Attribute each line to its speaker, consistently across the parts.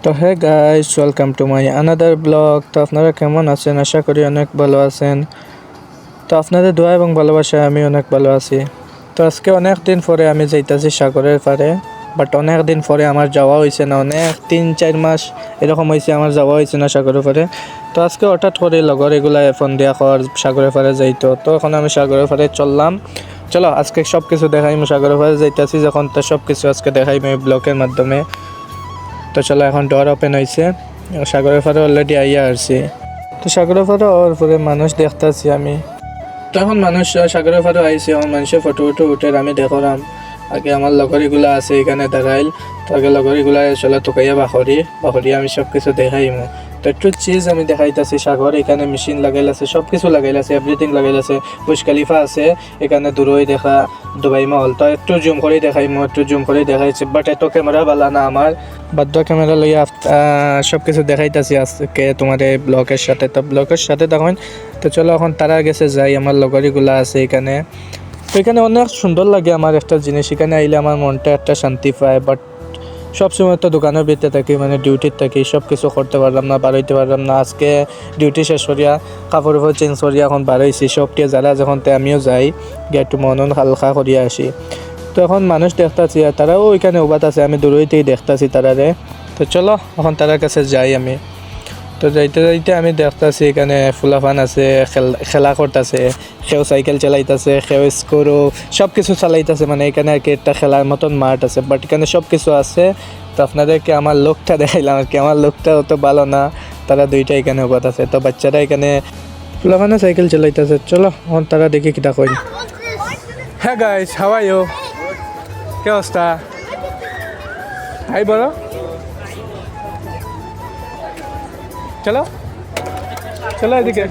Speaker 1: তো hey guys, welcome to my another blog. তো আপনারা কেমন আছেন? আশা করি অনেক ভালো আছেন। তো আপনাদের দোয়া এবং ভালোবাসায় আমি অনেক ভালো আছি। তো আজকে অনেক দিন পরে আমি যাইতাছি সাগরের পাড়ে, বাট অনেক দিন পরে আমার যাওয়া হয়েছে না, অনেক 3-4 মাস এরকম হয়েছে আমার যাওয়া হয়েছে না সাগরের পাড়ে। তো আজকে হঠাৎ করে লগর এগুলা ফোন দিয়া কর সাগরের পাড়ে যাইতো, তো এখন আমি সাগরের পাড়ে চললাম। চলো আজকে সব কিছু দেখাইম, সাগরের পাড়ে যাইতাছি যখন, তো সব কিছু আজকে দেখাইম এই ব্লগের মাধ্যমে। তো চলো এখন ডোর ওপেন হয়েছে, সাগরের পাড়ে অলরেডি আইয়া আসছি। তো সাগরের পাড়ে ওর পরে মানুষ দেখতেছি আমি। তো এখন মানুষ সাগরের পাড়ে আইছে, এখন মানুষের ফটো উঠে আমি দেখলাম। আগে আমার লগরিগুলা আছে এখানে দাঁড়াইল, তো আগে লগরিগুলা চলে তোকাইয়া বাখরি আমি সব কিছু দেখাইমু। তো একটু চিজ আমি দেখাইতেছি। সাগর এখানে মেশিন লাগাইল আছে, সব কিছু লাগাইল আছে, এভরিথিং লাগাইল আছে। বুর্জ খলিফা আছে এখানে দূরই দেখা, দুবাই মহল। তো একটু জুম করে দেখাইছে, বাট এত ক্যামেরা বালা না আমার, বাধ্য ক্যামেরা লইয়া সব কিছু দেখাইতেছি আজকে তোমার এই ব্লগের সাথে। তো ব্লগের সাথে তখন তো চলো এখন তারা গেছে যাই, আমার লগরিগুলা আছে এখানে। তো এখানে অনেক সুন্দর লাগে আমার একটা জিনিস, এখানে আইলে আমার মনটা একটা শান্তি পায়। বাট সবসময় তো দোকানের ভিতরে থাকি, মানে ডিউটির থাকি, সব কিছু করতে পারলাম না, বাড়াইতে পারলাম না। আজকে ডিউটি শেষ করিয়া কাপড় চেঞ্জ করিয়া এখন বাড়াইছি সবটিয়া যারা, যখন আমিও যাই গিয়ে একটু মন হালকা করিয়া আসি। তো এখন মানুষ দেখতেছি আর তারাও ওইখানে উবাত আছে, আমি দূরইতেই দেখতেছি তারারে। তো চলো এখন তারার কাছে যাই আমি। তো যাইতে আমি দেখতেছি এখানে ফুলাফান আছে, খেলা করতেছে, সেও সাইকেল চালাইতেছে, সেও স্কোরও সব কিছু চালাইতেছে। মানে এখানে আর কি একটা খেলার মতন মাঠ আছে, বাট এখানে সব কিছু আছে। তো আপনাদেরকে আমার লোকটা দেখাইলাম আর কি, আমার লোকটা অত ভালো না। তারা দুইটা এখানে উপাত আছে, তো বাচ্চারা এখানে ফুলাফানে সাইকেল চালাইতেছে। চলো এখন তারা দেখি কিটা কই। হ্যাঁ গাইস, হাউ আর ইউ? কি অবস্থা? হাই বলো। চলো চলো এদিকে।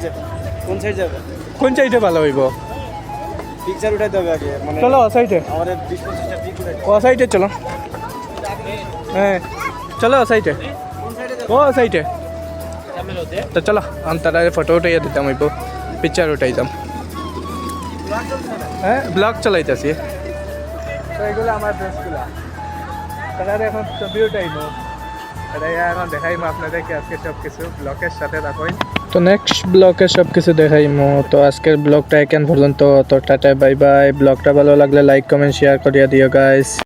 Speaker 2: কোন সাইড যাবে?
Speaker 1: কোন সাইডে ভালো হইব?
Speaker 2: পিকচার উঠাইতে হবে আগে, মানে
Speaker 1: চলো ও সাইডে,
Speaker 2: আমাদের 20-25টা পিক উঠাইতে
Speaker 1: ও সাইডে চলো। হ্যাঁ চলো ও সাইডে, ও সাইডে। তো চলো আমি তারা ফটো উঠাইয়া দিতাম, হইব পিকচার উঠাইতাম। হ্যাঁ ব্লগ চালাইতেছি। তো এগুলো আমার ড্রেসগুলো, তারা এখন ছবি উঠাইব, এখন দেখাইমো আপনাদেরকে আজকে সব কিছু ব্লগের সাথে রাখুন। তো নেক্সট ব্লগে সব কিছু দেখাইমো। তো আজকের ব্লগটা এখান পর্যন্ত। তো টাটা বাই বাই। ব্লগটা ভালো লাগলে লাইক কমেন্ট শেয়ার করিয়া দিও গাইস।